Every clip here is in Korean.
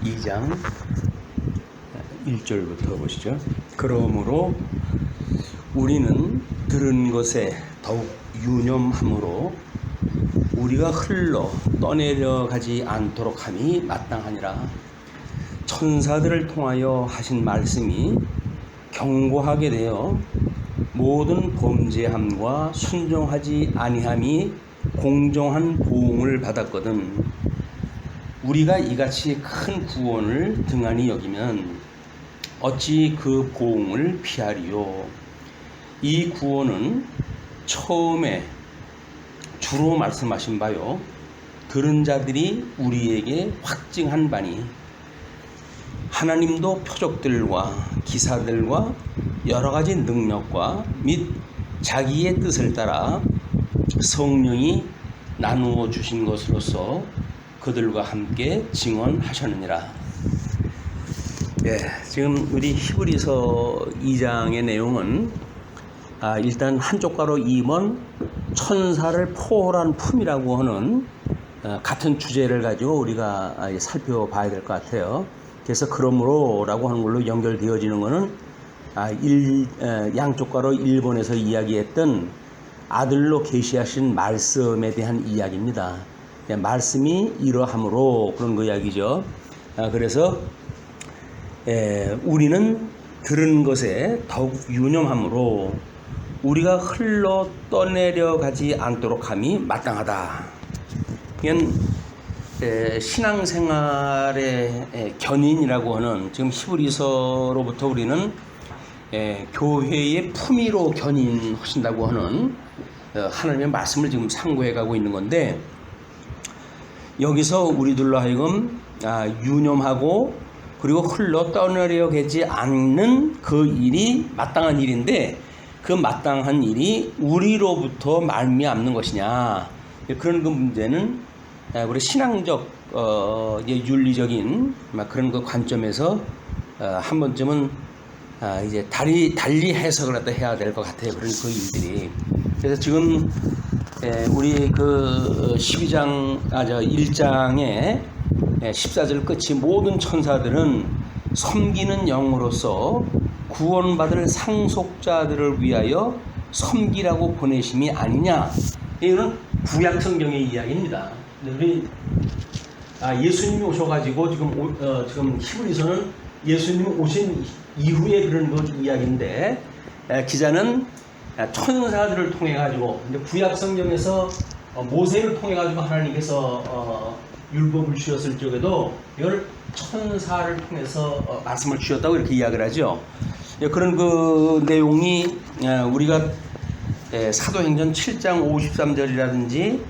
2장 1절부터 보시죠. 그러므로 우리는 들은 것에 더욱 유념함으로 우리가 흘러 떠내려가지 않도록 함이 마땅하니라. 천사들을 통하여 하신 말씀이 경고하게 되어 모든 범죄함과 순종하지 아니함이 공정한 보응을 받았거든. 우리가 이같이 큰 구원을 등한히 여기면 어찌 그 보응을 피하리요. 이 구원은 처음에 주로 말씀하신 바요, 들은 자들이 우리에게 확증한 바니, 하나님도 표적들과 기사들과 여러 가지 능력과 및 자기의 뜻을 따라 성령이 나누어 주신 것으로서 그들과 함께 증언하셨느니라. 지금 우리 히브리서 2장의 내용은 일단 한쪽가로 임원 천사를 포홀한 품이라고 하는 같은 주제를 가지고 우리가 살펴봐야 될 것 같아요. 그래서 그러므로라고 하는 걸로 연결되어지는 것은 양쪽가로 일본에서 이야기했던 아들로 계시하신 말씀에 대한 이야기입니다. 말씀이 이러함으로 그런 거 이야기죠. 그래서 우리는 들은 것에 더욱 유념함으로 우리가 흘러 떠내려가지 않도록 함이 마땅하다. 이건 신앙생활의 견인이라고 하는, 지금 히브리서로부터 우리는 교회의 품위로 견인하신다고 하는 하나님의 말씀을 지금 상고해 가고 있는 건데, 여기서 우리들로 하여금 유념하고 그리고 흘러 떠내려가지 않는 그 일이 마땅한 일인데, 그 마땅한 일이 우리로부터 말미암는 것이냐, 그런 그 문제는 우리 신앙적 윤리적인 그런 그 관점에서 한 번쯤은 이제 달리 해석을 갖다 해야 될 것 같아요. 그런 그 일들이. 그래서 지금 우리 그 1장의 14절 끝이 모든 천사들은 섬기는 영으로서 구원받을 상속자들을 위하여 섬기라고 보내심이 아니냐. 이거는 구약 성경의 이야기입니다. 우리 예수님이 오셔가지고 지금 히브리서는 예수님이 오신 이후에 그런 그 이야기인데, 기자는 천사들을 통해 가지고, 구약 성경에서 모세를 통해 가지고 하나님께서 율법을 주셨을 적에도 이걸 천사를 통해서 말씀을 주셨다고 이렇게 이야기를 하죠. 그런 그 내용이 우리가 사도행전 7장 53절이라든지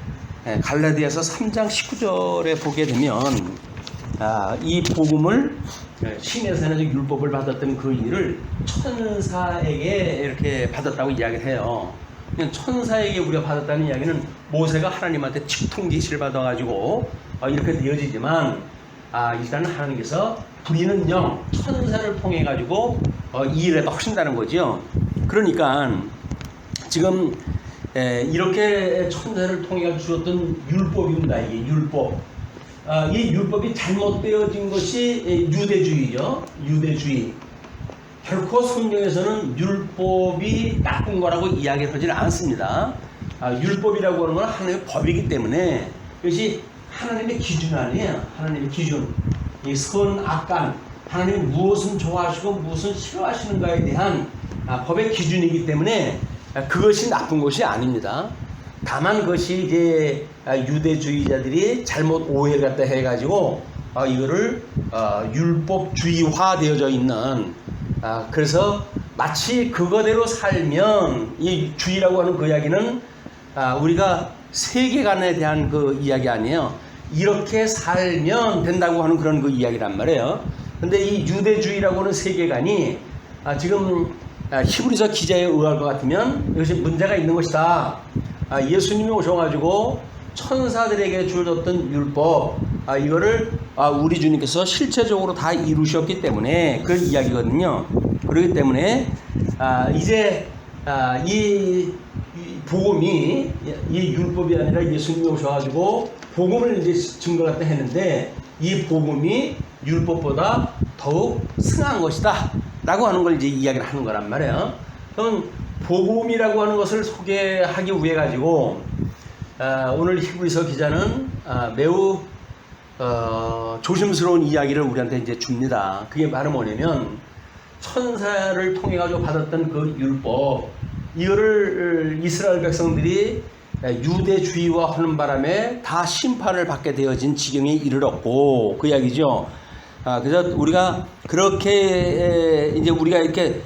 갈라디아서 3장 19절에 보게 되면 이 복음을 신에서는 율법을 받았던 그 일을 천사에게 이렇게 받았다고 이야기를 해요. 천사에게 우리가 받았다는 이야기는 모세가 하나님한테 직통 지시를 받아가지고 이렇게 되어지지만, 일단은 하나님께서 부리는 영, 천사를 통해 가지고 이 일을 하신다는 거죠. 그러니까 지금 이렇게 천사를 통해 주었던 율법입니다. 이게 율법. 이 율법이 잘못되어진 것이 유대주의죠. 유대주의. 결코 성경에서는 율법이 나쁜 거라고 이야기하지는 않습니다. 율법이라고 하는 건 하나님의 법이기 때문에 이것이 하나님의 기준 아니에요. 하나님의 기준. 이 선, 악간, 하나님이 무엇은 좋아하시고 무엇은 싫어하시는가에 대한 법의 기준이기 때문에 그것이 나쁜 것이 아닙니다. 다만 그것이 이제 유대주의자들이 잘못 오해를 갖다 해가지고 이거를 율법주의화 되어져 있는, 그래서 마치 그거대로 살면, 이 주의라고 하는 그 이야기는 우리가 세계관에 대한 그 이야기 아니에요. 이렇게 살면 된다고 하는 그런 그 이야기란 말이에요. 근데 이 유대주의라고 하는 세계관이 지금 히브리서 기자에 의할 것 같으면 이것이 문제가 있는 것이다. 예수님이 오셔가지고 천사들에게 주어졌던 율법, 이거를 우리 주님께서 실체적으로 다 이루셨기 때문에 그 이야기거든요. 그렇기 때문에 이제 이 복음이 이 율법이 아니라 예수님이 오셔가지고 복음을 이제 증거를 했는데, 이 복음이 율법보다 더욱 승한 것이다 라고 하는 걸 이제 이야기를 하는 거란 말이에요. 그럼 복음이라고 하는 것을 소개하기 위해 가지고 오늘 히브리서 기자는 매우 조심스러운 이야기를 우리한테 이제 줍니다. 그게 바로 뭐냐면 천사를 통해 가지고 받았던 그 율법, 이거를 이스라엘 백성들이 유대주의와 하는 바람에 다 심판을 받게 되어진 지경에 이르렀고, 그 이야기죠. 그래서 우리가 그렇게 이제 우리가 이렇게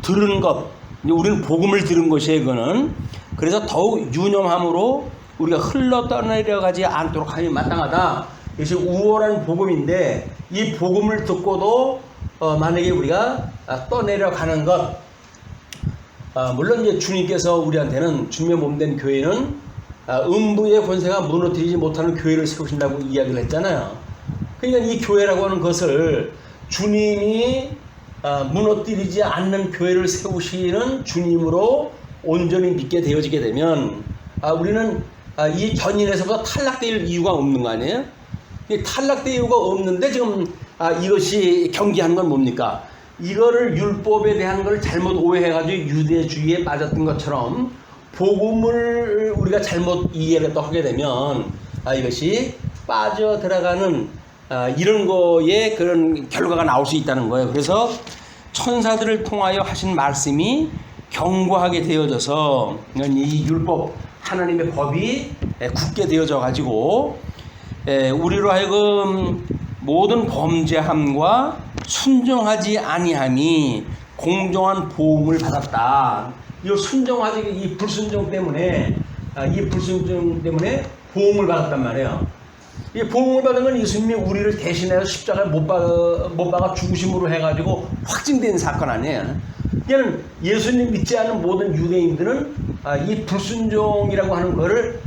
들은 것, 우리는 복음을 들은 것이에요. 이거는 그래서 더욱 유념함으로 우리가 흘러 떠내려가지 않도록 하니 마땅하다. 이것이 우월한 복음인데, 이 복음을 듣고도 만약에 우리가 떠내려가는 것, 물론 이제 주님께서 우리한테는 주님의 몸된 교회는 음부의 권세가 무너뜨리지 못하는 교회를 세우신다고 이야기를 했잖아요. 그러니까 이 교회라고 하는 것을 주님이 무너뜨리지 않는 교회를 세우시는 주님으로 온전히 믿게 되어지게 되면 우리는 이 견인에서부터 탈락될 이유가 없는 거 아니에요? 탈락될 이유가 없는데 지금 이것이 경계하는 건 뭡니까? 이거를 율법에 대한 걸 잘못 오해해가지고 유대주의에 빠졌던 것처럼 복음을 우리가 잘못 이해를 또 하게 되면 이것이 빠져들어가는 이런 거에 그런 결과가 나올 수 있다는 거예요. 그래서 천사들을 통하여 하신 말씀이 견고하게 되어져서 이 율법, 하나님의 법이 굳게 되어져 가지고 우리로 하여금 모든 범죄함과 순종하지 아니함이 공정한 보응을 받았다. 이 순종하지, 이 불순종 때문에 보응을 받았단 말이에요. 이 보응을 받은 건 예수님이 우리를 대신해서 십자가에 못 박아 죽으심으로 해가지고 확증된 사건 아니에요. 이는 예수님 믿지 않는 모든 유대인들은 이 불순종이라고 하는 거를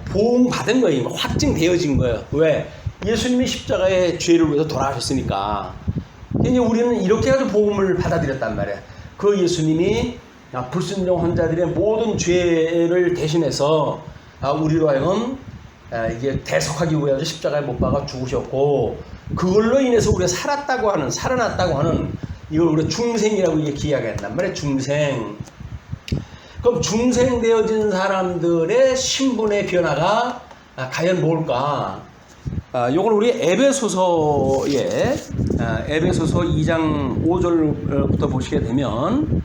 보응받은 거예요. 확증되어진 거예요. 왜? 예수님이 십자가에 죄를 위해서 돌아가셨으니까. 이제 우리는 이렇게 해서 복음을 받아들였단 말이에요. 그 예수님이 불순종 환자들의 모든 죄를 대신해서 우리로 하여금 이게 대속하기 위해서 십자가에 못 박아 죽으셨고, 그걸로 인해서 우리가 살아났다고 하는 이걸 우리가 중생이라고 이렇게 이야기한단 말이에요. 중생. 그럼 중생되어진 사람들의 신분의 변화가 과연 뭘까? 요걸 우리 에베소서에 에베소서 2장 5절부터 보시게 되면,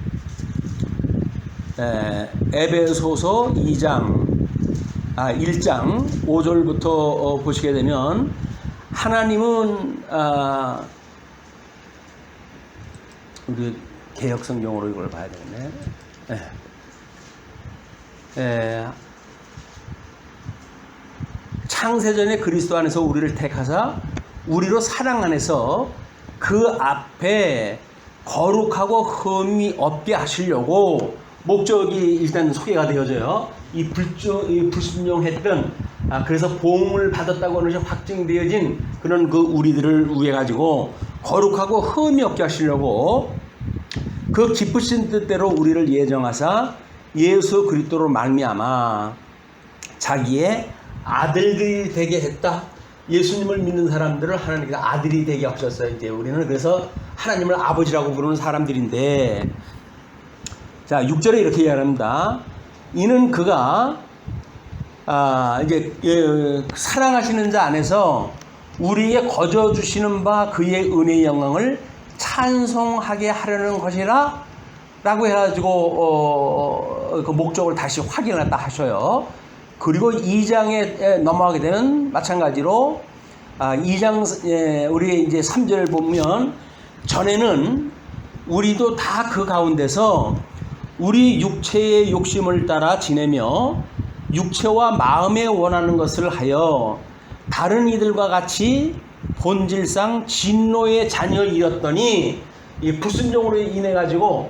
에베소서 1장 5절부터 보시게 되면, 하나님은 우리 개혁성경으로 이걸 봐야 되겠네. 창세전에 그리스도 안에서 우리를 택하사 우리로 사랑 안에서 그 앞에 거룩하고 흠이 없게 하시려고, 목적이 일단 소개가 되어져요. 이 불순종했던 그래서 보응을 받았다고 하는 것이 확증되어진 그런 그 우리들을 위해 가지고 거룩하고 흠이 없게 하시려고 그 기쁘신 뜻대로 우리를 예정하사 예수 그리스도로 말미암아 자기의 아들들이 되게 했다. 예수님을 믿는 사람들을 하나님께서 아들이 되게 하셨어요. 이제 우리는 그래서 하나님을 아버지라고 부르는 사람들인데, 자 6절에 이렇게 이야기합니다. 이는 그가 이제 사랑하시는 자 안에서 우리에게 거저 주시는 바 그의 은혜의 영광을 찬송하게 하려는 것이라 라고 해가지고 그 목적을 다시 확인을 다 하셔요. 그리고 2장에 넘어가게 되면 마찬가지로 2장 우리 이제 3절 보면, 전에는 우리도 다 그 가운데서 우리 육체의 욕심을 따라 지내며 육체와 마음에 원하는 것을 하여 다른 이들과 같이 본질상 진노의 자녀이었더니, 이 불순종으로 인해 가지고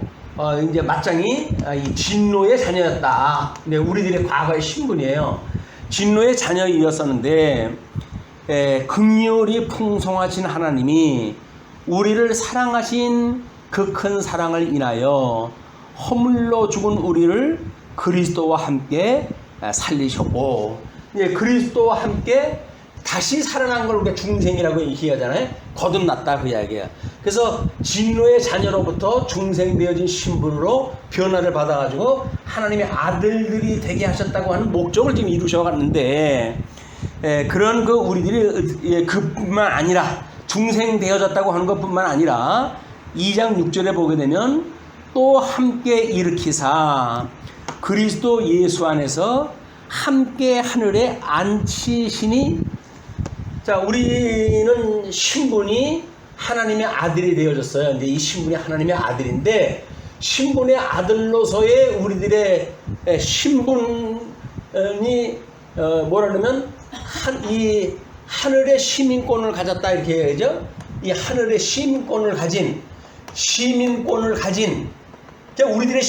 이제 맞짱이 이 진노의 자녀였다. 네, 우리들의 과거의 신분이에요. 진노의 자녀이었었는데, 긍휼이 풍성하신 하나님이 우리를 사랑하신 그 큰 사랑을 인하여 허물로 죽은 우리를 그리스도와 함께 살리셨고, 예, 그리스도와 함께 다시 살아난 걸 우리가 중생이라고 얘기하잖아요. 거듭났다 그 이야기야. 그래서 진노의 자녀로부터 중생되어진 신분으로 변화를 받아가지고 하나님의 아들들이 되게 하셨다고 하는 목적을 지금 이루셔갔는데, 그런 그 우리들이 그뿐만 아니라 중생되어졌다고 하는 것뿐만 아니라 2장 6절에 보게 되면 또 함께 일으키사 그리스도 예수 안에서 함께 하늘에 앉히시니. 자, 우리는 신분이 하나님의 아들이 되어졌어요. 근데 이 신분이 하나님의 아들인데, 신분의 아들로서의 우리들의 신분이 뭐라냐면 이 하늘의 시민권을 가졌다 이렇게 해야죠. 이 하늘의 시민권을 가진 우리들의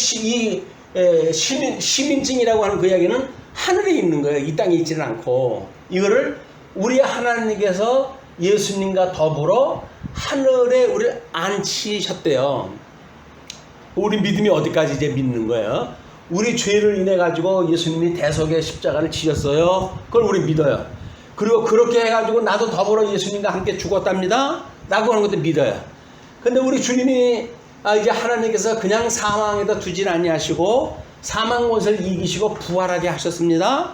시민증이라고 하는 그 이야기는 하늘에 있는 거예요. 이 땅에 있지는 않고, 이거를 우리 하나님께서 예수님과 더불어 하늘에 우리를 앉히셨대요. 우리 믿음이 어디까지 이제 믿는 거예요? 우리 죄를 인해 가지고 예수님이 대속의 십자가를 지셨어요. 그걸 우리 믿어요. 그리고 그렇게 해가지고 나도 더불어 예수님과 함께 죽었답니다 라고 하는 것도 믿어요. 근데 우리 주님이 이제 하나님께서 그냥 사망에다 두질 아니하시고 사망 권세를 이기시고 부활하게 하셨습니다.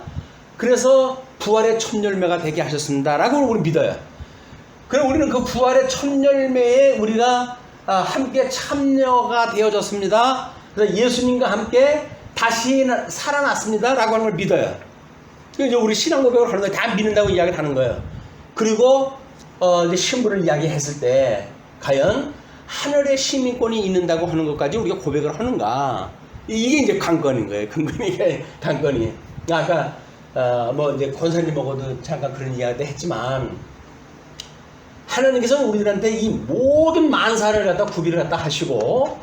그래서 부활의 첫 열매가 되게 하셨습니다 라고 우리 믿어요. 그럼 우리는 그 부활의 첫 열매에 우리가 함께 참여가 되어졌습니다. 그래서 예수님과 함께 다시 살아났습니다 라고 하는 걸 믿어요. 이제 우리 신앙 고백을 하는 거예요. 다 믿는다고 이야기를 하는 거예요. 그리고 이제 신분을 이야기했을 때 과연 하늘의 시민권이 있는다고 하는 것까지 우리가 고백을 하는가? 이게 이제 관건인 거예요. 관건이. 아까 뭐 이제 권사님하고도 잠깐 그런 이야기도 했지만, 하나님께서는 우리들한테 이 모든 만사를 갖다 구비를 갖다 하시고,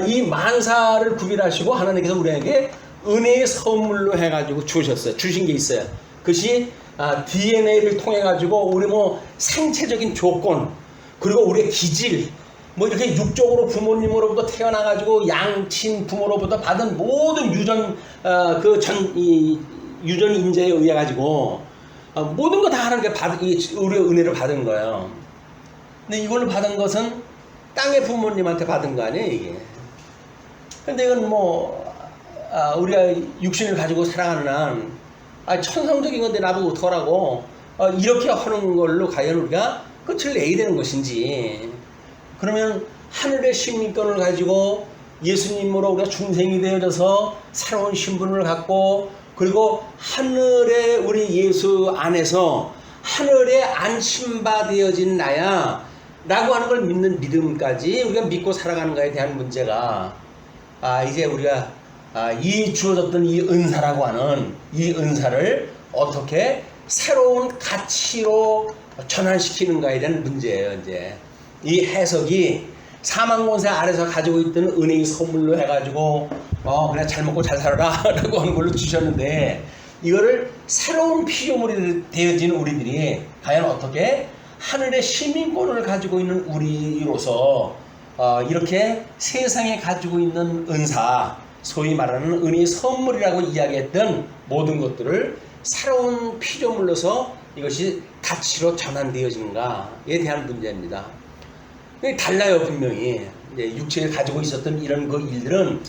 이 만사를 구비하시고 하나님께서 우리에게 은혜의 선물로 해가지고 주신 게 있어요. 그것이 DNA를 통해 가지고 우리 뭐 생체적인 조건, 그리고 우리의 기질, 뭐 이렇게 육적으로 부모님으로부터 태어나가지고 양친 부모로부터 받은 모든 유전 유전 인재에 의해 가지고 모든 거 다 하나님께 우리의 은혜를 받은 거예요. 근데 이걸로 받은 것은 땅의 부모님한테 받은 거 아니에요, 이게. 근데 이건 뭐 우리가 육신을 가지고 살아가는 한 천성적인 건데 나보고 어떡하라고 이렇게 하는 걸로 과연 우리가 끝을 내야 되는 것인지. 그러면 하늘의 시민권을 가지고 예수님으로 우리가 중생이 되어져서 새로운 신분을 갖고, 그리고 하늘에 우리 예수 안에서 하늘에 안심바 되어진 나야 라고 하는 걸 믿는 믿음까지 우리가 믿고 살아가는 것에 대한 문제가 이제 우리가 이 주어졌던 이 은사라고 하는 이 은사를 어떻게 새로운 가치로 전환시키는가에 대한 문제예요. 이제 이 해석이 사망권세 아래서 가지고 있던 은혜의 선물로 해가지고 그냥 잘 먹고 잘 살아라 라고 하는 걸로 주셨는데, 이거를 새로운 피조물이 되어진 우리들이 과연 어떻게 하늘의 시민권을 가지고 있는 우리로서 이렇게 세상에 가지고 있는 은사, 소위 말하는 은혜의 선물이라고 이야기했던 모든 것들을 새로운 피조물로서 이것이 가치로 전환되어지는가에 대한 문제입니다. 달라요. 분명히 육체에 가지고 있었던 이런 그 일들은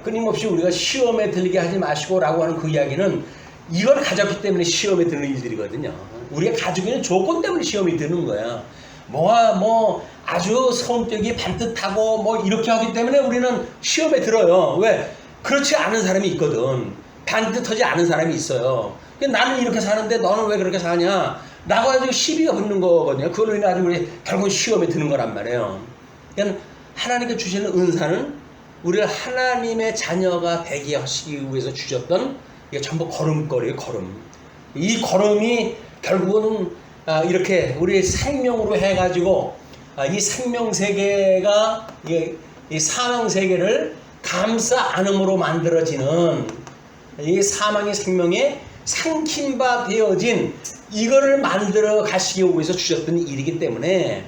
끊임없이 우리가 시험에 들게 하지 마시고 라고 하는 그 이야기는 이걸 가졌기 때문에 시험에 드는 일들이거든요. 우리가 가지고 있는 조건 때문에 시험이 드는 거야. 뭐 아주 성격이 반듯하고 뭐 이렇게 하기 때문에 우리는 시험에 들어요. 왜? 그렇지 않은 사람이 있거든. 반듯하지 않은 사람이 있어요. 나는 이렇게 사는데 너는 왜 그렇게 사냐 라고 해서 시비가 붙는 거거든요. 그걸로 인해 우리 결국 시험에 드는 거란 말이에요. 그러니까 하나님께 주시는 은사는 우리를 하나님의 자녀가 되게 하시기 위해서 주셨던, 이게 전부 걸음걸이에요. 걸음. 이 걸음이 결국은 이렇게 우리 생명으로 해가지고 이 생명세계가 이 사망세계를 감싸 안음으로 만들어지는, 이 사망의 생명에 삼킨 바 되어진 이거를 만들어 가시기 위해서 주셨던 일이기 때문에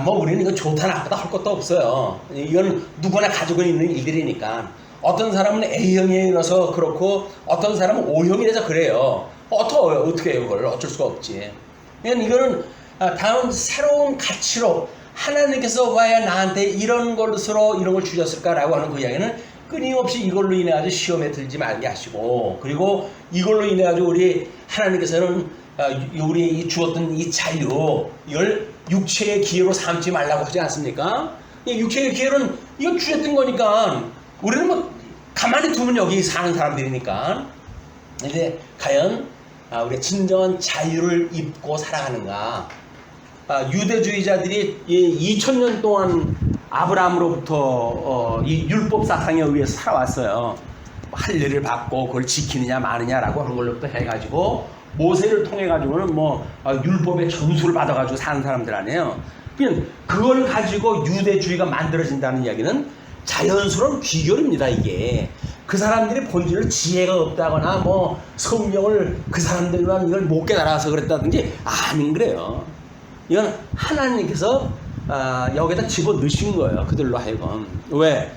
뭐 우리는 이거 좋다 나쁘다 할 것도 없어요. 이건 누구나 가지고 있는 일들이니까. 어떤 사람은 A형이라서 그렇고 어떤 사람은 O형이라서 그래요. 어떻게 해요? 그걸 어쩔 수가 없지. 그러니까 이거는 다음 새로운 가치로 하나님께서 왜 나한테 이런 것으로 이런 걸 주셨을까라고 하는 그 이야기는 끊임없이 이걸로 인해 가지고 시험에 들지 말게 하시고, 그리고 이걸로 인해 가지고 우리 하나님께서는 우리 이 주었던 이 자유, 이걸 육체의 기회로 삼지 말라고 하지 않습니까? 이 육체의 기회는 이거 주셨던 거니까 우리는 뭐 가만히 두면 여기 사는 사람들이니까. 이제 과연 우리가 진정한 자유를 입고 살아가는가? 유대주의자들이 2000년 동안 아브라함으로부터 이 율법 사상에 의해서 살아왔어요. 할례를 받고 그걸 지키느냐 마느냐라고 하는 걸로부터 해가지고 모세를 통해 가지고는 뭐 율법의 전수를 받아가지고 사는 사람들 아니에요. 그냥 그걸 가지고 유대주의가 만들어진다는 이야기는 자연스러운 귀결입니다. 이게 그 사람들이 본질을 지혜가 없다거나 뭐 성경을 그 사람들만 이걸 못 깨달아서 그랬다든지 아닌 그래요. 이건 하나님께서 여기다 집어 넣으신 거예요. 그들로 하여금. 왜?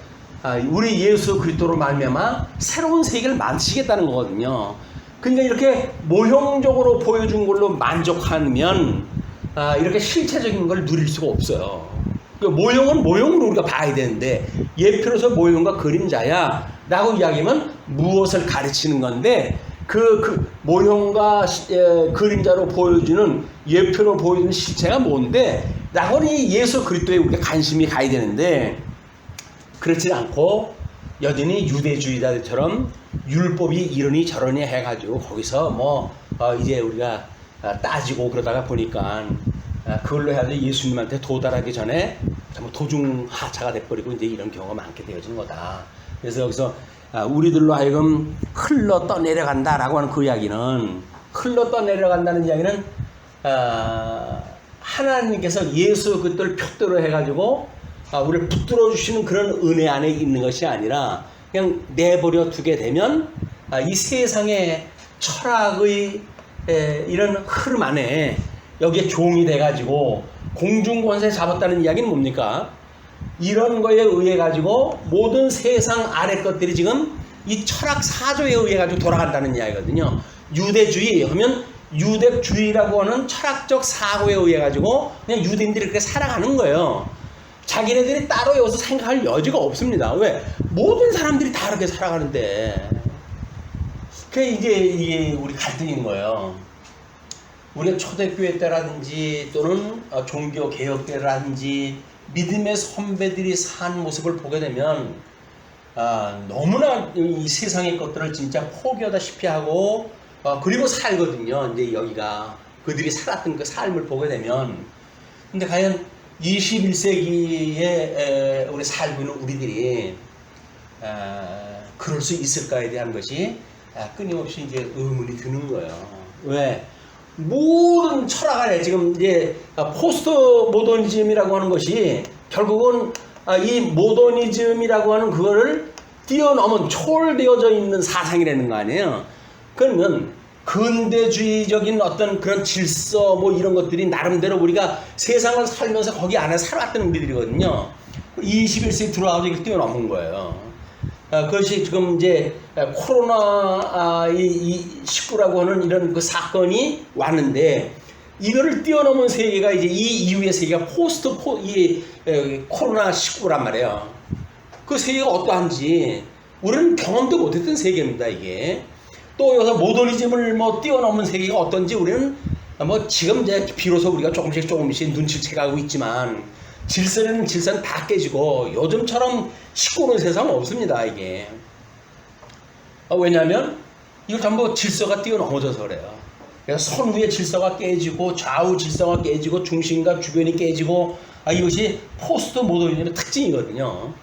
우리 예수 그리스도로 말미암아 새로운 세계를 만드시겠다는 거거든요. 그러니까 이렇게 모형적으로 보여준 걸로 만족하면 이렇게 실체적인 걸 누릴 수가 없어요. 그러니까 모형은 모형으로 우리가 봐야 되는데 예표로서 모형과 그림자야 라고 이야기하면 무엇을 가르치는 건데 그 모형과 그림자로 보여주는 예표로 보여주는 실체가 뭔데 라고 이 예수 그리스도에 우리가 관심이 가야 되는데 그렇지 않고 여전히 유대주의자들처럼 율법이 이러니 저러니 해가지고 거기서 뭐 이제 우리가 따지고 그러다가 보니까 그걸로 해가지고 예수님한테 도달하기 전에 정말 도중하차가 돼버리고 이제 이런 경우가 많게 되어지는 거다. 그래서 여기서 우리들로 하여금 흘러 떠내려간다라고 하는 그 이야기는 흘러 떠내려간다는 이야기는 하나님께서 예수 그들을 표대로 해가지고 우리를 붙들어 주시는 그런 은혜 안에 있는 것이 아니라 그냥 내버려 두게 되면 이 세상의 철학의 이런 흐름 안에 여기에 종이 돼가지고 공중권세 잡았다는 이야기는 뭡니까? 이런 거에 의해 가지고 모든 세상 아래 것들이 지금 이 철학 사조에 의해 가지고 돌아간다는 이야기거든요. 유대주의 하면 유대주의라고 하는 철학적 사고에 의해 가지고 그냥 유대인들이 그렇게 살아가는 거예요. 자기네들이 따로 여기서 생각할 여지가 없습니다. 왜? 모든 사람들이 다 그렇게 살아가는데. 그게 이게 우리 갈등인 거예요. 우리가 초대교회 때라든지 또는 종교 개혁 때라든지 믿음의 선배들이 산 모습을 보게 되면 너무나 이 세상의 것들을 진짜 포기하다시피 하고 그리고 살거든요. 이제 여기가 그들이 살았던 그 삶을 보게 되면. 근데 과연 21세기에 우리 살고 있는 우리들이 그럴 수 있을까에 대한 것이 끊임없이 이제 의문이 드는 거예요. 왜? 모든 철학 안에 지금 이제 포스트 모더니즘이라고 하는 것이 결국은 이 모더니즘이라고 하는 그거를 뛰어넘은 초월되어져 있는 사상이라는 거 아니에요. 그러면 근대주의적인 어떤 그런 질서 뭐 이런 것들이 나름대로 우리가 세상을 살면서 거기 안에 살았던 우리들이거든요. 21세기 들어와서 이걸 뛰어넘은 거예요. 그것이 지금 이제 코로나 19라고 하는 이런 그 사건이 왔는데 이거를 뛰어넘은 세계가 이제 이 이후의 세계가 코로나 19란 말이에요. 그 세계가 어떠한지 우리는 경험도 못했던 세계입니다. 이게 또 여기서 모더니즘을 뭐 뛰어넘은 세계가 어떤지 우리는 뭐 지금 이제 비로소 우리가 조금씩 눈치를 채가고 있지만 질서는 다 깨지고 요즘처럼 시끄러운 세상은 없습니다. 이게 왜냐하면 이거 전부 질서가 뛰어넘어져서 그래요. 그래서 선 위의 질서가 깨지고 좌우 질서가 깨지고 중심과 주변이 깨지고 이것이 포스트 모더니즘의 특징이거든요.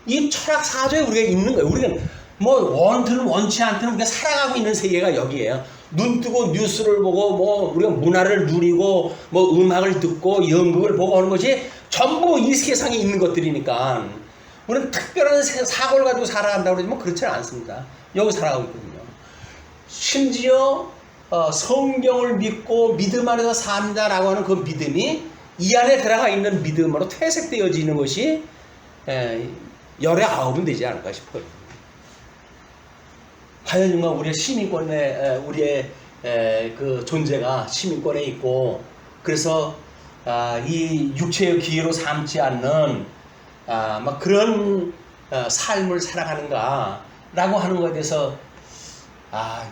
이 철학 사조에 우리가 있는 거예요. 우리는 뭐 원든 원치 않든 우리가 살아가고 있는 세계가 여기에요. 눈 뜨고 뉴스를 보고 뭐 우리가 문화를 누리고 뭐 음악을 듣고 연극을 보고 하는 것이 전부 이 세상에 있는 것들이니까 우리는 특별한 사고를 가지고 살아간다고 그러지만 그렇지는 않습니다. 여기 살아가고 있거든요. 심지어 성경을 믿고 믿음 안에서 삽니다라고 하는 그 믿음이 이 안에 들어가 있는 믿음으로 퇴색되어지는 것이 열의 아홉은 되지 않을까 싶어요. 과연 우리의 시민권에 우리의 그 존재가 시민권에 있고, 그래서 이 육체의 기회로 삼지 않는 막 그런 삶을 살아가는가라고 하는 것에 대해서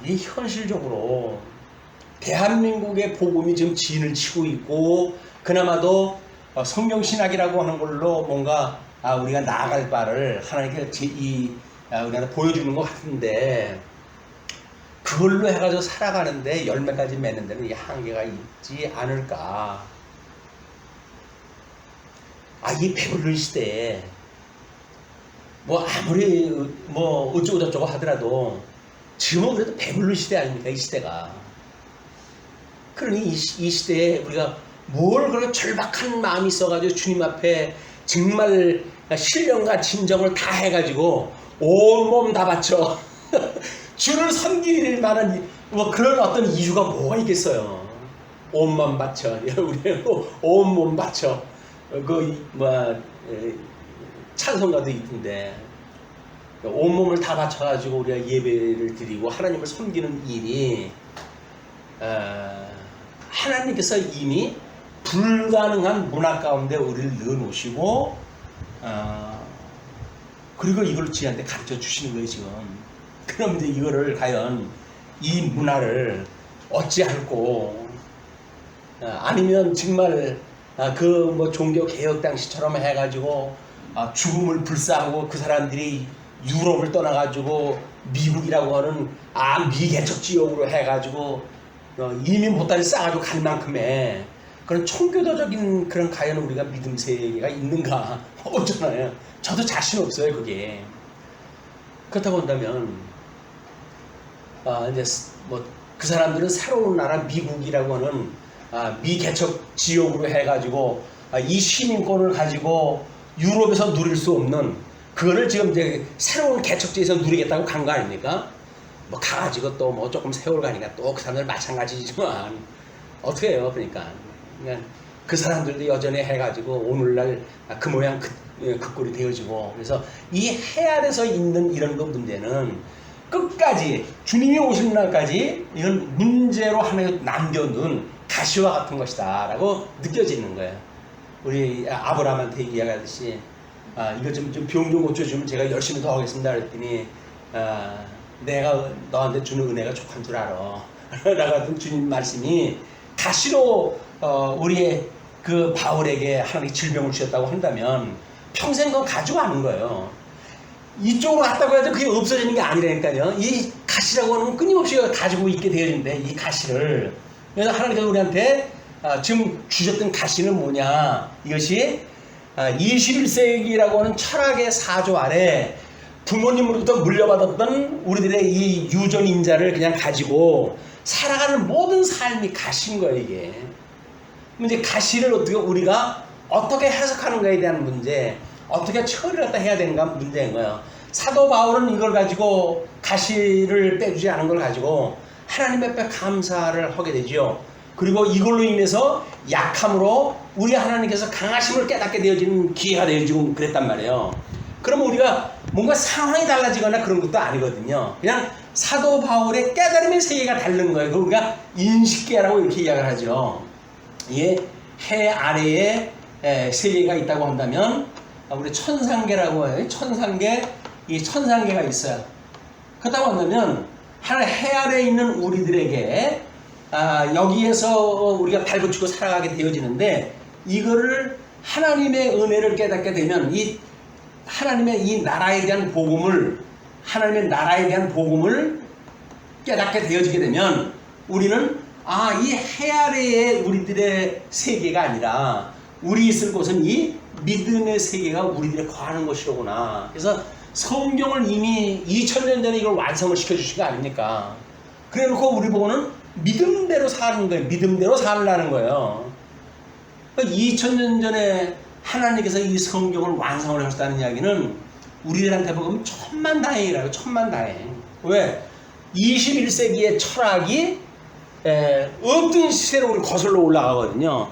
이 현실적으로 대한민국의 복음이 지금 진을 치고 있고, 그나마도 성경신학이라고 하는 걸로 뭔가 우리가 나아갈 바를 하나님께 우리한테 보여주는 것 같은데, 그걸로 해가지고 살아가는데 열매까지 맺는 데는 이 한계가 있지 않을까. 이 배불른 시대에 뭐 아무리 뭐 어쩌고저쩌고 하더라도 지금은 그래도 배불른 시대 아닙니까, 이 시대가. 그러니 이 시대에 우리가 뭘 그렇게 절박한 마음이 있어가지고 주님 앞에 정말 신령과 진정을 다 해가지고 온몸 다 바쳐 주를 섬길 만한 뭐 그런 어떤 이유가 뭐가 있겠어요. 온몸 바쳐, 우리 온몸 바쳐. 찬송가도 있던데, 온몸을 다 바쳐가지고 우리가 예배를 드리고 하나님을 섬기는 일이 하나님께서 이미 불가능한 문화 가운데 우리를 넣어놓으시고, 그리고 이걸 지한테 가르쳐 주시는 거예요, 지금. 그럼 이제 이거를 과연 이 문화를 어찌할꼬, 아니면 정말 그 뭐 종교 개혁 당시처럼 해가지고 죽음을 불사하고 그 사람들이 유럽을 떠나가지고 미국이라고 하는 미개척 지역으로 해가지고 이민 보따리 싸가지고 갈 만큼의 그런 총교도적인 그런 과연 우리가 믿음 세계가 있는가 없잖아요. 저도 자신 없어요, 그게. 그렇다고 한다면 이제 뭐 그 사람들은 새로운 나라 미국이라고 하는 미개척 지역으로 해가지고 이 시민권을 가지고 유럽에서 누릴 수 없는 그거를 지금 이제 새로운 개척지에서 누리겠다고 간 거 아닙니까? 뭐 가가지고 또 뭐 조금 세월 가니까 또 그 사람들 마찬가지지만 어떻게 해요? 그러니까 그 사람들도 여전히 해가지고 오늘날 그 모양 그 꼴이 되어지고, 그래서 이 해 아래서 있는 이런 거 문제는 끝까지 주님이 오신 날까지 이건 문제로 하나 남겨둔 가시와 같은 것이다 라고 느껴지는 거예요. 우리 아브라함한테 이야기하듯이 이거 좀 병 좀 고쳐주면 제가 열심히 더 하겠습니다 그랬더니 내가 너한테 주는 은혜가 족한 줄 알아 라고 하던 주님 말씀이 가시로 우리의 그 바울에게 하나님이 질병을 주셨다고 한다면 평생 그거 가지고 가는 거예요. 이쪽으로 갔다고 해도 그게 없어지는 게 아니라니까요. 이 가시라고 하는 건 끊임없이 가지고 있게 되어지는데, 이 가시를. 그래서 하나님께서 우리한테 지금 주셨던 가시는 뭐냐, 이것이 21세기라고 하는 철학의 사조 아래 부모님으로부터 물려받았던 우리들의 이 유전인자를 그냥 가지고 살아가는 모든 삶이 가시인 거예요, 이게. 이제 가시를 우리가 어떻게 해석하는가에 대한 문제, 어떻게 처리를 해야 되는가 문제인 거예요. 사도 바울은 이걸 가지고 가시를 빼주지 않은 걸 가지고 하나님 앞에 감사를 하게 되죠. 그리고 이걸로 인해서 약함으로 우리 하나님께서 강하심을 깨닫게 되어지는 기회가 되어지고 그랬단 말이에요. 그러면 우리가 뭔가 상황이 달라지거나 그런 것도 아니거든요. 그냥 사도 바울의 깨달음의 세계가 다른 거예요. 그걸 우리가 인식계라고 이렇게 이야기를 하죠. 예, 해 아래에 세계가 있다고 한다면 우리 천상계라고 해요. 이 천상계가 있어요. 그렇다고 한다면 하나의 해 아래에 있는 우리들에게 여기에서 우리가 발붙이고 살아가게 되어지는데, 이거를 하나님의 은혜를 깨닫게 되면 이 하나님의 이 나라에 대한 복음을, 하나님의 나라에 대한 복음을 깨닫게 되어지게 되면 우리는 이 해 아래의 우리들의 세계가 아니라 우리 있을 곳은 이 믿음의 세계가 우리들의 거하는 것이로구나. 그래서 성경을 이미 2000년 전에 이걸 완성을 시켜주신 거 아닙니까? 그래 놓고 우리 보고는 믿음대로 사는 거예요. 믿음대로 살라는 거예요. 2000년 전에 하나님께서 이 성경을 완성을 하셨다는 이야기는 우리들한테 보면 천만다행이라고. 천만다행. 왜? 21세기의 철학이 어떤 시대로 우리 거슬러 올라가거든요.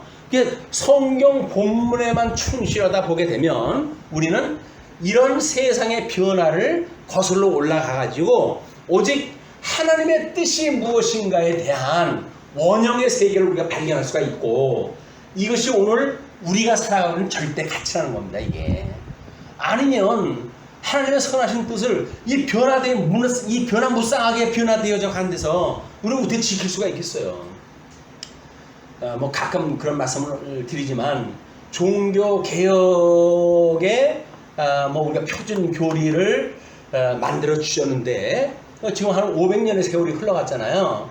성경 본문에만 충실하다 보게 되면 우리는 이런 세상의 변화를 거슬러 올라가가지고 오직 하나님의 뜻이 무엇인가에 대한 원형의 세계를 우리가 발견할 수가 있고, 이것이 오늘 우리가 살아가는 절대 가치라는 겁니다. 이게 아니면 하나님의 선하신 뜻을 이 변화무쌍하게 변화되어져 가는 데서 우리는 어떻게 지킬 수가 있겠어요? 뭐 가끔 그런 말씀을 드리지만, 종교 개혁의 뭐 우리가 표준 교리를 만들어 주셨는데, 지금 한 500년의 세월이 흘러갔잖아요.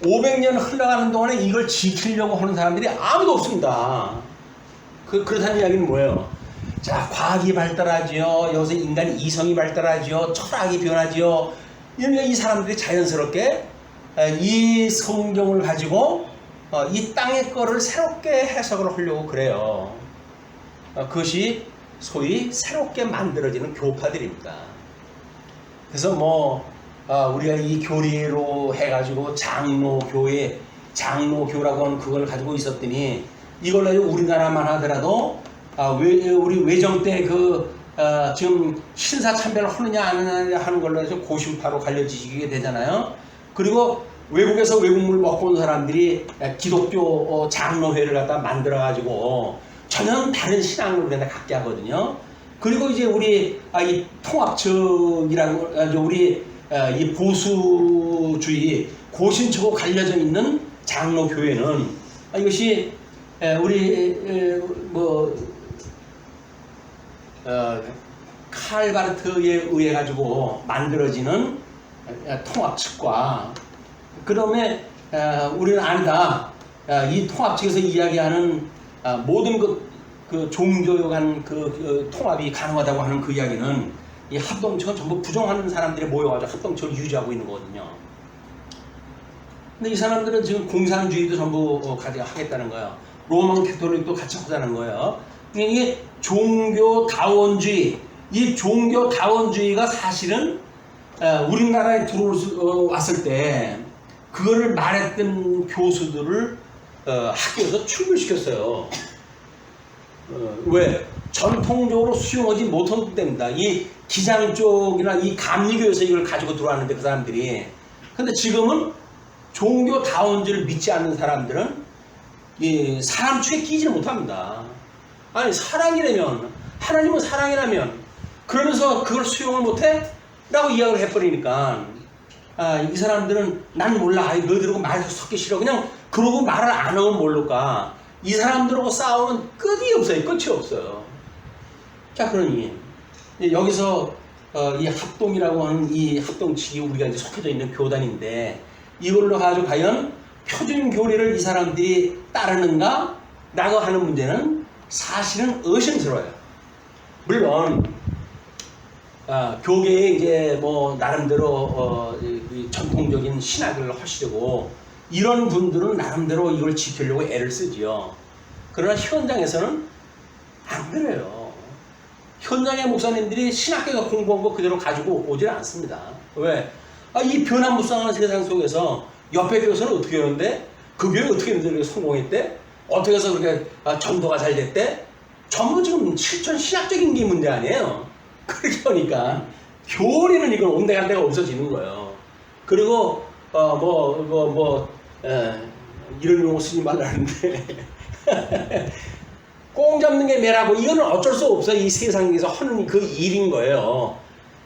500년 흘러가는 동안에 이걸 지키려고 하는 사람들이 아무도 없습니다. 그렇다는 이야기는 뭐예요? 자, 과학이 발달하지요. 여기서 인간 이성이 발달하지요. 철학이 변하지요. 이 사람들이 자연스럽게 이 성경을 가지고 이 땅의 거를 새롭게 해석을 하려고 그래요. 그것이 소위 새롭게 만들어지는 교파들입니다. 그래서 뭐 우리가 이 교리로 해가지고 장로교라고 하는 그걸 가지고 있었더니, 이걸로 우리나라만 하더라도 우리 외정 때 지금 신사참배를 하느냐 안 하느냐 하는 걸로 해서 고심파로 갈려지게 되잖아요. 그리고 외국에서 외국물 먹고 온 사람들이 기독교 장로회를 갖다 만들어가지고 전혀 다른 신앙을 우리가 갖게 하거든요. 그리고 이제 우리 이 통합측이라고 우리 이 보수주의 고신치고 갈려져 있는 장로교회는 이것이 우리 칼바르트에 의해 가지고 만들어지는 통합측과, 그다음에 우리는 아니다. 이 통합측에서 이야기하는 모든 그 종교에 관한 그 통합이 가능하다고 하는 그 이야기는, 이 합동측은 전부 부정하는 사람들이 모여가지고 합동측을 유지하고 있는 거거든요. 근데 이 사람들은 지금 공산주의도 전부 하겠다는 거예요. 로만 캐톨릭도 같이 하자는 거예요. 이게 종교다원주의, 이 종교다원주의가 사실은 우리나라에 왔을 때 그거를 말했던 교수들을 학교에서 출교시켰어요. 왜? 전통적으로 수용하지 못한 때입니다. 이 기장 쪽이나 이 감리교에서 이걸 가지고 들어왔는데 그 사람들이. 근데 지금은 종교다원주의를 믿지 않는 사람들은 이 사람 축에 끼지를 못합니다. 아니, 사랑이라면, 하나님은 사랑이라면, 그러면서 그걸 수용을 못해? 라고 이야기를 해버리니까, 이 사람들은 난 몰라. 너희들하고 말 섞기 싫어. 그냥 그러고 말을 안 하면 모를까. 이 사람들하고 싸우면 끝이 없어요. 끝이 없어요. 자, 그러니 여기서 이 합동이라고 하는 이 합동측이 우리가 이제 속해져 있는 교단인데, 이걸로 가지고 과연 표준 교리를 이 사람들이 따르는가? 라고 하는 문제는 사실은 의심스러워요. 물론 교계에 이제 뭐 나름대로 전통적인 신학을 하시려고 이런 분들은 나름대로 이걸 지키려고 애를 쓰지요. 그러나 현장에서는 안 그래요. 현장의 목사님들이 신학교에서 공부한 거 그대로 가지고 오질 않습니다. 왜? 이 변화무쌍한 세상 속에서 옆에 교회에서는 어떻게 하는데, 그 교회 어떻게 했는데 성공했대? 어떻게 해서 그렇게 전도가 잘 됐대? 전부 지금 실천 신학적인 게 문제 아니에요. 그렇게 하니까 교리는 이건 온데간데가 없어지는 거예요. 그리고 이런 용어 쓰지 말라는데 꽁 잡는 게 매라고, 이거는 어쩔 수 없어. 이 세상에서 하는 그 일인 거예요.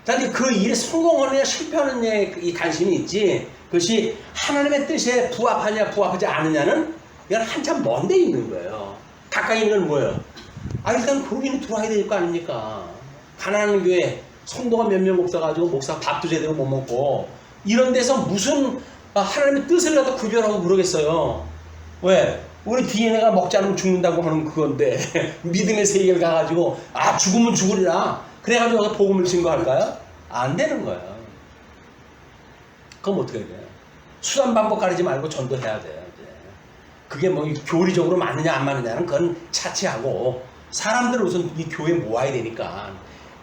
근데 그 일에 성공하느냐 실패하느냐에 이 관심이 있지, 그것이 하나님의 뜻에 부합하냐 부합하지 않느냐는 이건 한참 먼 데 있는 거예요. 가까이 있는 건 뭐예요? 일단 거기는 들어와야 될 거 아닙니까? 가난한 교회 성도가 몇 명 없어가지고 목사 밥도 제대로 못 먹고 이런 데서 무슨 하나님의 뜻을 갖다 구별하고 그러겠어요. 왜? 우리 DNA가 먹지 않으면 죽는다고 하는 그건데 믿음의 세계를 가가지고 죽으면 죽으리라 그래가지고 복음을 증거할까요? 안 되는 거예요. 그럼 어떻게 해야 돼요? 수단 방법 가리지 말고 전도해야 돼요. 그게 뭐 교리적으로 맞느냐 안 맞느냐는 그건 차치하고, 사람들을 우선 이 교회에 모아야 되니까,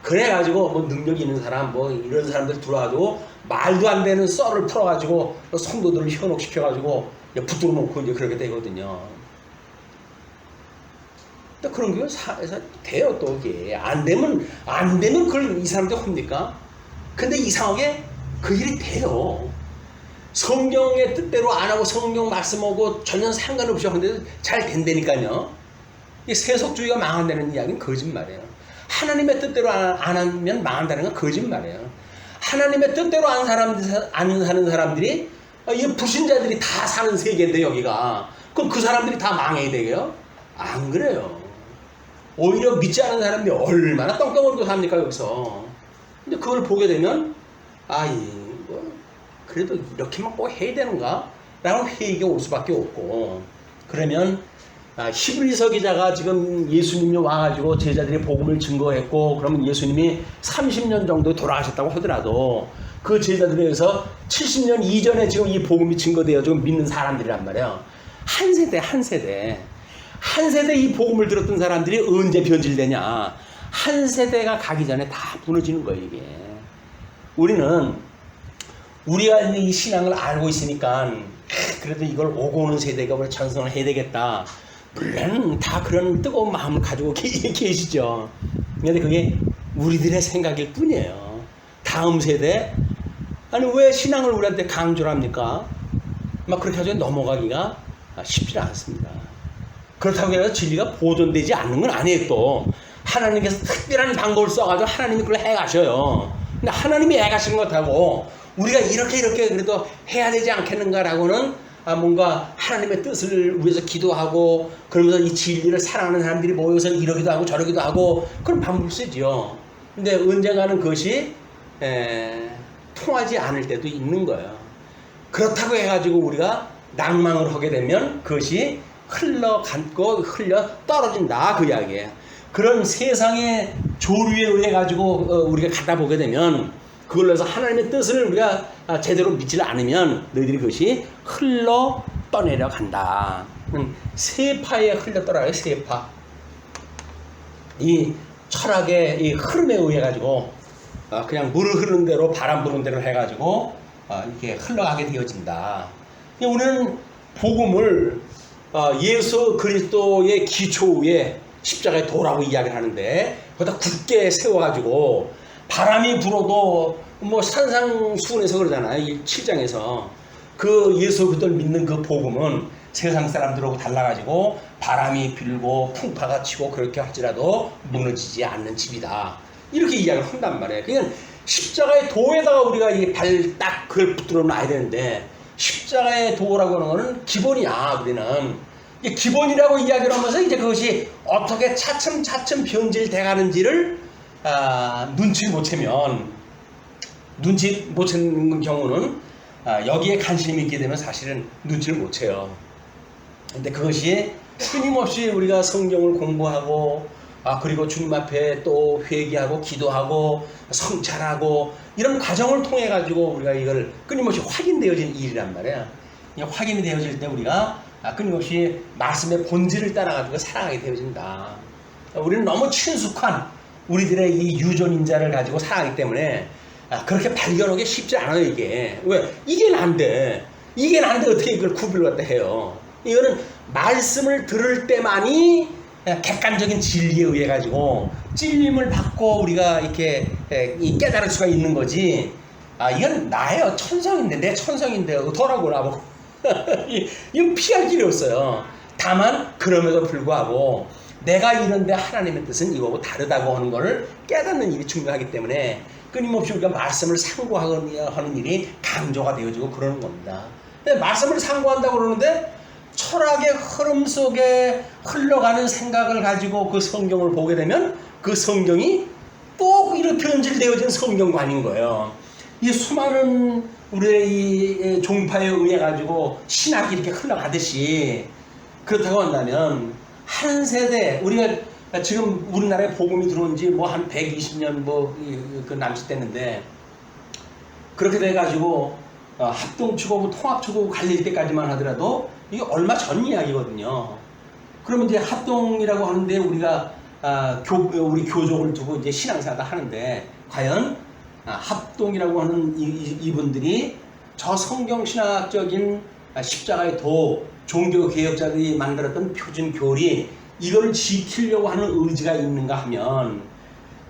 그래가지고 뭐 능력 있는 사람 뭐 이런 사람들 들어와가지고 말도 안 되는 썰을 풀어가지고 성도들을 현혹시켜가지고 붙들어 놓고 이제 그렇게 되거든요. 또 그런 게 돼요. 또 이게 안 되면 그걸 이 사람들 합니까? 근데 이상하게 그 일이 돼요. 성경의 뜻대로 안 하고 성경 말씀하고 전혀 상관없이 하는데 잘 된다니까요. 이 세속주의가 망한다는 이야기는 거짓말이에요. 하나님의 뜻대로 안 하면 망한다는 건 거짓말이에요. 하나님의 뜻대로 안 사는 사람들이 이 불신자들이 다 사는 세계인데 여기가 그럼 그 사람들이 다 망해야 되게요? 안 그래요. 오히려 믿지 않은 사람들이 얼마나 떵떵거리고 삽니까 여기서. 근데 그걸 보게 되면 이거 그래도 이렇게만 꼭 해야 되는가? 라는 회의가 올 수밖에 없고 그러면 히브리서 기자가 지금 예수님이 와가지고 제자들이 복음을 증거했고 그러면 예수님이 30년 정도 돌아가셨다고 하더라도 그 제자들에 의해서 70년 이전에 지금 이 복음이 증거되어 지금 믿는 사람들이란 말이에요. 한 세대 이 복음을 들었던 사람들이 언제 변질되냐. 한 세대가 가기 전에 다 무너지는 거예요 이게. 우리는 우리가 이 신앙을 알고 있으니까 그래도 이걸 오고 오는 세대가 우리 전성을 해야 되겠다. 물론 다 그런 뜨거운 마음을 가지고 계시죠. 그런데 그게 우리들의 생각일 뿐이에요. 다음 세대 아니 왜 신앙을 우리한테 강조를 합니까? 막 그렇게 해서 넘어가기가 쉽지 않습니다. 그렇다고 해서 진리가 보존되지 않는 건 아니에요. 또 하나님께서 특별한 방법을 써가지고 하나님이 그걸 해가셔요. 근데 하나님이 해가시는 것하고 우리가 이렇게 그래도 해야 되지 않겠는가라고는 뭔가 하나님의 뜻을 위해서 기도하고 그러면서 이 진리를 사랑하는 사람들이 모여서 이러기도 하고 저러기도 하고 그런 방법을 쓰죠. 근데 언젠가는 그것이 통하지 않을 때도 있는 거예요. 그렇다고 해가지고 우리가 낭망을 하게 되면 그것이 흘러갔고 흘려 떨어진다 그 이야기예요. 그런 세상의 조류에 의해 가지고 우리가 가다 보게 되면 그걸로 해서 하나님의 뜻을 우리가 제대로 믿지 않으면 너희들이 그것이 흘러 떠내려 간다. 세파에 흘러 떠나요. 세파. 이 철학의 이 흐름에 의해 가지고 그냥 물 흐르는 대로 바람 부는 대로 해가지고 이렇게 흘러가게 되어진다. 우리는 복음을 예수 그리스도의 기초 위에 십자가에 도라고 이야기를 하는데 거기다 굳게 세워가지고 바람이 불어도 뭐 산상수훈에서 그러잖아요. 이 7장에서 그 예수 그리스도를 믿는 그 복음은 세상 사람들하고 달라가지고 바람이 불고 풍파가 치고 그렇게 할지라도 무너지지 않는 집이다. 이렇게 이야기를 한단 말이에요. 그냥 십자가의 도에다가 우리가 이 발 딱 그걸 붙들어 놔야 되는데 십자가의 도라고 하는 거는 기본이야. 우리는 이게 기본이라고 이야기를 하면서 이제 그것이 어떻게 차츰 변질돼 가는지를 눈치 못 채면 눈치 못 채는 경우는 여기에 관심이 있게 되면 사실은 눈치를 못 채요. 근데 그것이 끊임없이 우리가 성경을 공부하고 그리고 주님 앞에 또 회개하고 기도하고 성찰하고 이런 과정을 통해 가지고 우리가 이걸 끊임없이 확인되어진 일이란 말이야. 확인이 되어질 때 우리가 끊임없이 말씀의 본질을 따라 가지고 살아가게 되어진다. 우리는 너무 친숙한 우리들의 이 유전인자를 가지고 살아가기 때문에 그렇게 발견하기 쉽지 않아요. 이게 왜? 이게 난데 어떻게 이걸 구별을 갖다 해요? 이거는 말씀을 들을 때만이 객관적인 진리에 의해 가지고 찔림을 받고 우리가 이렇게 깨달을 수가 있는 거지. 이건 나예요. 천성인데 내 천성인데 어떡하라고 나보고 이건 피할 길이 없어요. 다만 그럼에도 불구하고 내가 이런데 하나님의 뜻은 이거하고 다르다고 하는 것을 깨닫는 일이 중요하기 때문에 끊임없이 우리가 말씀을 상고하는 일이 강조가 되어지고 그러는 겁니다. 근데 말씀을 상고한다고 그러는데 철학의 흐름 속에 흘러가는 생각을 가지고 그 성경을 보게 되면 그 성경이 또 이렇게 변질되어진 성경관인 거예요. 이 수많은 우리의 이 종파에 의해 가지고 신학이 이렇게 흘러가듯이 그렇다고 한다면 한 세대 우리가 지금 우리나라에 복음이 들어온 지 뭐 한 120년 그 남짓 됐는데 그렇게 돼 가지고 합동축하고 통합축하고 갈릴 때까지만 하더라도 이게 얼마 전 이야기거든요. 그러면 이제 합동이라고 하는데 우리가 우리 교족을 두고 이제 신앙생활을 하는데 과연 합동이라고 하는 이분들이 저 성경신학적인 십자가의 도 종교개혁자들이 만들었던 표준 교리 이거를 지키려고 하는 의지가 있는가 하면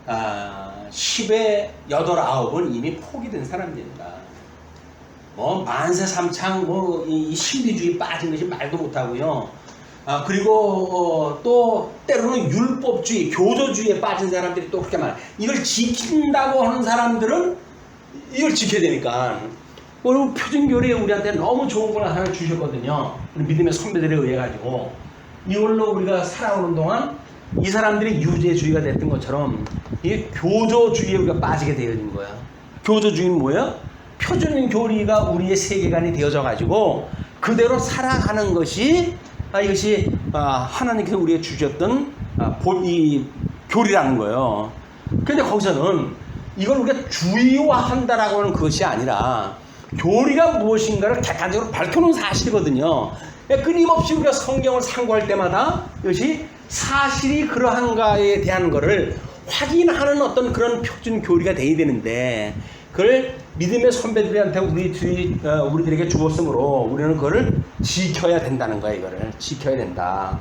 10에 8, 9은 이미 포기된 사람들입니다. 뭐 만세 삼창 이 신비주의 빠진 것이 말도 못하고요. 그리고 또 때로는 율법주의, 교조주의에 빠진 사람들이 또 그렇게 많아요. 이걸 지킨다고 하는 사람들은 이걸 지켜야 되니까. 오늘 표준교리에 우리한테 너무 좋은 걸 하나 주셨거든요. 우리 믿음의 선배들에 의해 가지고 이걸로 우리가 살아오는 동안 이 사람들이 유죄주의가 됐던 것처럼 이게 교조주의에 우리가 빠지게 되어진 거야. 교조주의는 뭐야? 표준교리가 우리의 세계관이 되어져 가지고 그대로 살아가는 것이 이것이 하나님께서 우리에게 주셨던 이 교리라는 거예요. 그런데 거기서는 이걸 우리가 주의화한다라고 하는 것이 아니라 교리가 무엇인가를 객관적으로 밝혀놓은 사실이거든요. 끊임없이 우리가 성경을 상고할 때마다 이것이 사실이 그러한가에 대한 것을 확인하는 어떤 그런 표준 교리가 돼야 되는데 그걸 믿음의 선배들한테 우리들에게 주었으므로 우리는 그걸 지켜야 된다는 거야. 이거를 지켜야 된다.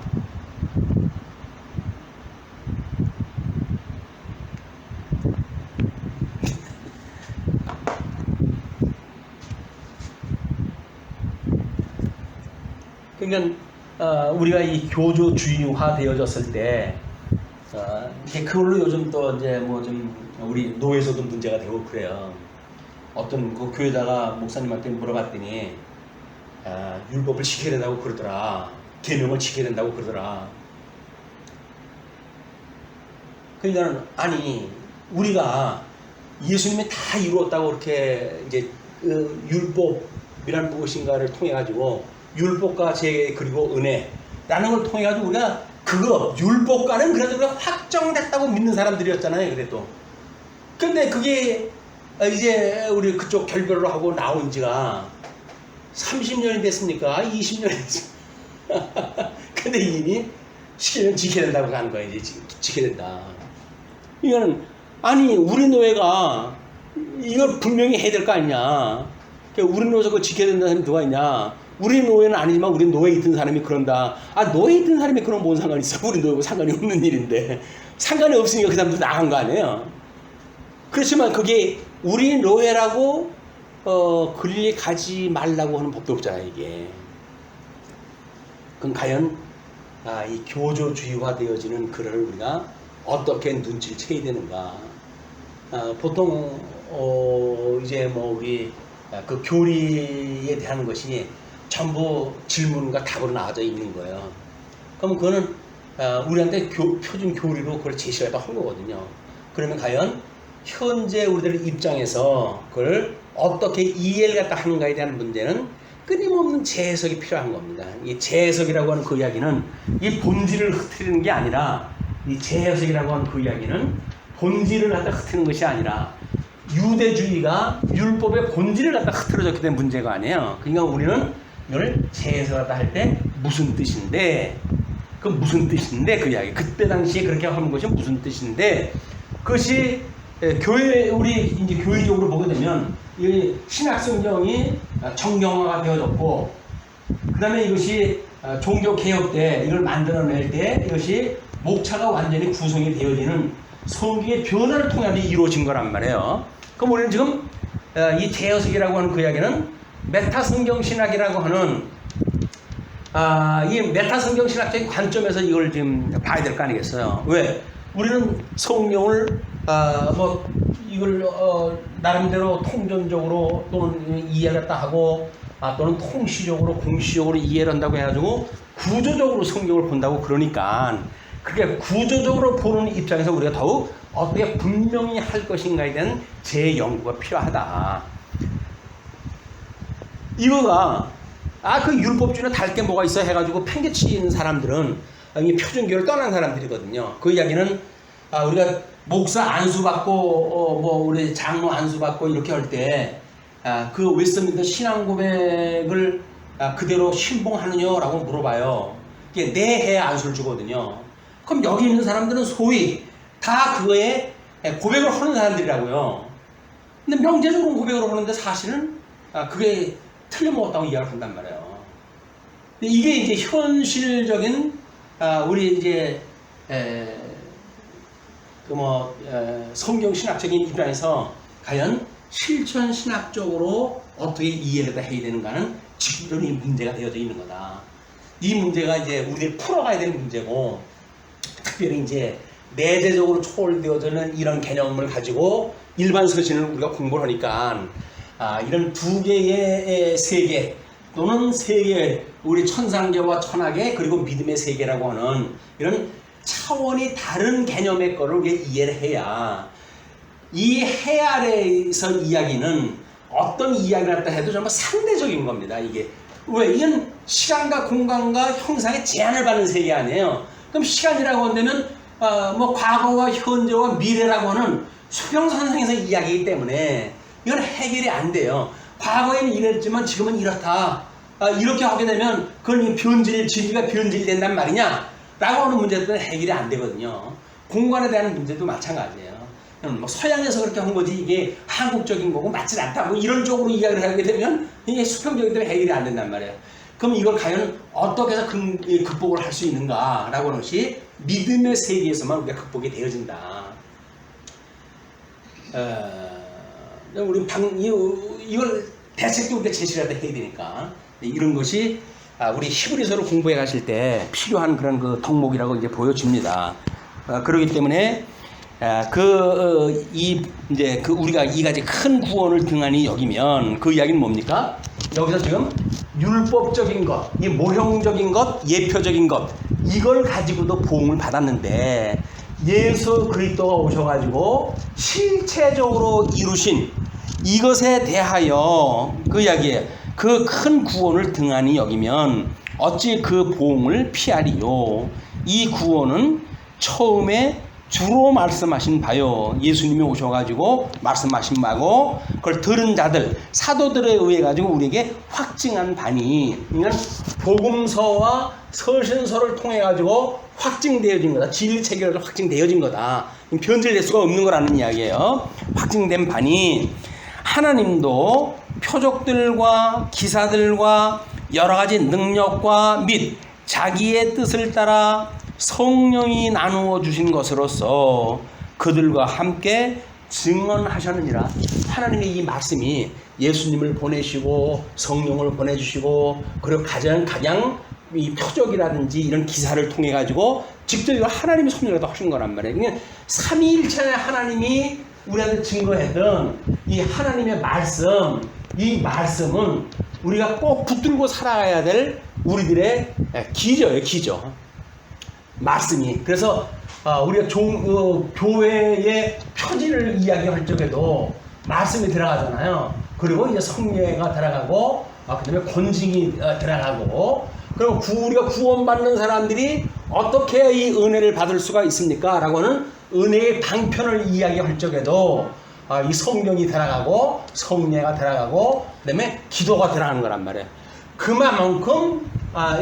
그러니까 우리가 이 교조주의화 되어졌을 때 이제 그걸로 요즘 또 이제 뭐 좀 우리 노예에서도 문제가 되고 그래요. 어떤 그 교회다가 목사님한테 물어봤더니 율법을 지켜야 된다고 그러더라. 계명을 지켜야 된다고 그러더라. 그러니까 아니 우리가 예수님이 다 이루었다고 그렇게 이제 율법이란 무엇인가를 통해 가지고 율법과 제 그리고 은혜라는 걸 통해 가지고 우리가 그거 율법과는 그래도 우리가 확정됐다고 믿는 사람들이었잖아요. 그래도 근데 그게 이제 우리 그쪽 결별을 하고 나온 지가 30년이 됐습니까? 20년이 됐습니까? 근데 이미 시키면 지켜야 된다고 하는 거야. 이제 지켜야 된다. 이거는 아니 우리 노예가 이걸 분명히 해야 될 거 아니냐. 우리 노예에서 그거 지켜야 된다는 사람이 누가 있냐. 우리 노예는 아니지만 우리 노예에 있던 사람이 그런다. 노예에 있던 사람이 그럼 뭔 상관이 있어. 우리 노예하고 상관이 없는 일인데. 상관이 없으니까 그 사람도 나간 거 아니에요. 그렇지만 그게 우리 노예라고 그리 가지 말라고 하는 법도 없잖아요. 이게. 그럼 과연 이 교조주의화 되어지는 글을 우리가 어떻게 눈치를 채야 되는가. 보통 이제 뭐 우리 그 교리에 대한 것이 전부 질문과 답으로 나와져 있는 거예요. 그럼 그거는 우리한테 표준 교리로 그걸 제시해봐 한 거거든요. 그러면 과연 현재 우리들 입장에서 그걸 어떻게 이해를 갖다 하는가에 대한 문제는 끊임없는 재해석이 필요한 겁니다. 이 재해석이라고 하는 그 이야기는 이 본질을 흐트리는 게 아니라 이 재해석이라고 하는 그 이야기는 본질을 갖다 흐트리는 것이 아니라 유대주의가 율법의 본질을 갖다 흐트러졌기 때문에 문제가 아니에요. 그러니까 우리는 이걸 재해석하다 할 때 무슨 뜻인데 그 무슨 뜻인데 그 이야기 그때 당시에 그렇게 하는 것이 무슨 뜻인데 그것이 교회 우리 이제 교회적으로 보게 되면 이 신약성경이 정경화가 되어졌고 그 다음에 이것이 종교개혁 때 이걸 만들어낼 때 이것이 목차가 완전히 구성이 되어지는 성경의 변화를 통해 이루어진 거란 말이에요. 그럼 우리는 지금 이 재해석이라고 하는 그 이야기는 메타성경 신학이라고 하는 이 메타성경 신학적인 관점에서 이걸 지금 봐야 될 거 아니겠어요. 왜? 우리는 성경을 뭐 이걸 나름대로 통전적으로 또는 이해를 다 하고 또는 통시적으로 공시적으로 이해를 한다고 해가지고 구조적으로 성경을 본다고 그러니까 그게 구조적으로 보는 입장에서 우리가 더욱 어떻게 분명히 할 것인가에 대한 재연구가 필요하다. 이거가 그 율법주의는 다를 게 뭐가 있어 해가지고 팽개치는 사람들은 이 표준교를 떠난 사람들이거든요. 그 이야기는 우리가 목사 안수받고 뭐 우리 장로 안수받고 이렇게 할 때 그 웨스트민스터 신앙 고백을 그대로 신봉하느냐라고 물어봐요. 이게 네 해 안수를 주거든요. 그럼 여기 있는 사람들은 소위 다 그거에 고백을 하는 사람들이라고요. 근데 명제적으로 고백을 하는데 사실은 그게 틀려먹었다고 이야기를 한단 말이에요. 근데 이게 이제 현실적인 우리 이제 성경 신학적인 입장에서 과연 실천 신학적으로 어떻게 이해를 해야 되는가는 직접적인 문제가 되어져 있는 거다. 이 문제가 이제 우리들이 풀어가야 되는 문제고, 특별히 이제 내재적으로 초월되어지는 이런 개념을 가지고 일반 서신을 우리가 공부를 하니까 이런 두 개의 세계 또는 세 개, 우리 천상계와 천하계 그리고 믿음의 세계라고 하는 이런 차원이 다른 개념의 거를 우리가 이해를 해야, 이 해 아래에서 이야기는 어떤 이야기를 했다 해도 정말 상대적인 겁니다. 이게 왜? 이건 시간과 공간과 형상의 제한을 받는 세계 아니에요. 그럼 시간이라고 한다면 뭐 과거와 현재와 미래라고 하는 수평선상에서 이야기이기 때문에 이건 해결이 안 돼요. 과거에는 이랬지만 지금은 이렇다. 이렇게 하게 되면 그건 진리가 변질이 된단 말이냐? 라고 하는 문제들은 해결이 안 되거든요. 공간에 대한 문제도 마찬가지예요. 뭐 서양에서 그렇게 한 거지 이게 한국적인 거고 맞지 않다. 뭐 이런 쪽으로 이야기를 하게 되면 이게 수평적이기 때문에 해결이 안 된단 말이에요. 그럼 이걸 과연 어떻게 해서 극복을 할 수 있는가라고 하는 것이 믿음의 세계에서만 우리가 극복이 되어진다. 우리 이걸 대책도 우리가 제시를 해야 되니까 이런 것이 우리 히브리서를 공부해 가실 때 필요한 그런 그 덕목이라고 이제 보여집니다. 그렇기 때문에 우리가 이 가지 큰 구원을 등한히 여기면 그 이야기는 뭡니까? 여기서 지금 율법적인 것, 이 모형적인 것, 예표적인 것, 이걸 가지고도 보응을 받았는데 예수 그리스도가 오셔가지고 실체적으로 이루신 이것에 대하여 그 이야기에 그 큰 구원을 등한히 여기면 어찌 그 보응을 피하리요? 이 구원은 처음에 주로 말씀하신 바요. 예수님이 오셔가지고 말씀하신 바고 그걸 들은 자들 사도들에 의해 가지고 우리에게 확증한 바니, 이건 복음서와 서신서를 통해 가지고 확증되어진 거다. 진리 체계로 확증되어진 거다. 변질될 수가 없는 거라는 이야기예요. 확증된 바니 하나님도 표적들과 기사들과 여러 가지 능력과 및 자기의 뜻을 따라 성령이 나누어 주신 것으로서 그들과 함께 증언하셨느니라. 하나님의 이 말씀이 예수님을 보내시고 성령을 보내주시고 그리고 가장 이 표적이라든지 이런 기사를 통해 가지고 직접 이걸 하나님이 섭리가 하신 거란 말이에요. 그러니까 삼위일체의 하나님이 우리한테 증거했던 이 하나님의 말씀, 이 말씀은 우리가 꼭 붙들고 살아가야 될 우리들의 기저예요, 기저. 말씀이. 그래서 우리가 교회의 표지를 이야기할 적에도 말씀이 들어가잖아요. 그리고 이제 성례가 들어가고 그다음에 권징이 들어가고, 그럼 우리가 구원받는 사람들이 어떻게 이 은혜를 받을 수가 있습니까? 라고 하는 은혜의 방편을 이야기할 적에도 이 성령이 들어가고 성례가 들어가고 그다음에 기도가 들어가는 거란 말이에요. 그만큼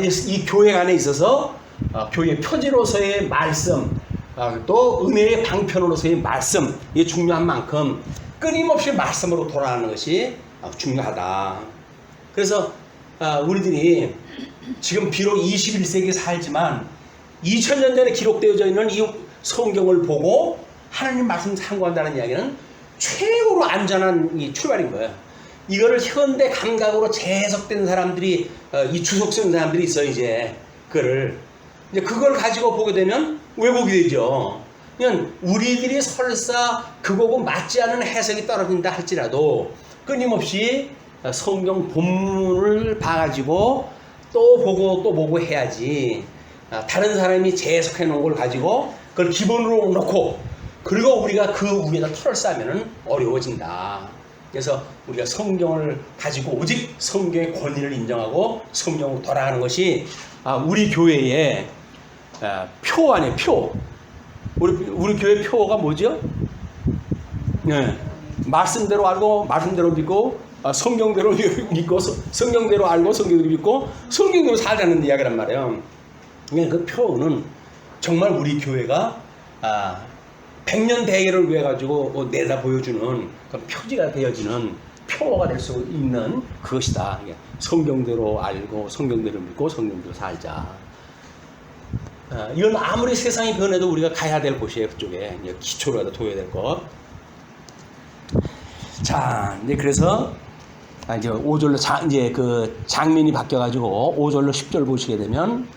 이 교회 안에 있어서 교회 표지로서의 말씀, 또 은혜의 방편으로서의 말씀, 이게 중요한 만큼 끊임없이 말씀으로 돌아가는 것이 중요하다. 그래서 우리들이 지금 비록 21세기에 살지만 2000년 전에 기록되어져 있는 이 성경을 보고 하나님 말씀 참고한다는 이야기는 최고로 안전한 이 출발인 거예요. 이거를 현대 감각으로 재해석된 사람들이 이 주석쓰는 사람들이 있어요. 이제 그걸 가지고 보게 되면 왜곡이 되죠. 그냥 우리들이 설사 그거고 맞지 않은 해석이 떨어진다 할지라도 끊임없이 성경 본문을 봐가지고 또 보고 해야지. 다른 사람이 재해석해 놓은 걸 가지고 그걸 기본으로 놓고 그리고 우리가 그 위에다 털을 쌓으면 어려워진다. 그래서 우리가 성경을 가지고 오직 성경의 권위를 인정하고 성경으로 돌아가는 것이 우리 교회의 표 아니에요. 표. 우리 교회 표가 뭐죠? 네. 말씀대로 알고 말씀대로 믿고 성경대로 믿고 성경대로 알고 성경대로 믿고 성경대로 살자는 이야기란 말이에요. 그 표는 정말 우리 교회가 100년 대계를 위해 가지고 내다 보여주는 그 표지가 되어지는 표가 될 수 있는 그것이다. 성경대로 알고 성경대로 믿고 성경대로 살자. 이건 아무리 세상이 변해도 우리가 가야 될 곳이에요. 그쪽에 기초로 둬야 될 것. 자, 자, 이제 그래서 이제 5절로 이제 그 장면이 바뀌어 가지고 5절로 10절 보시게 되면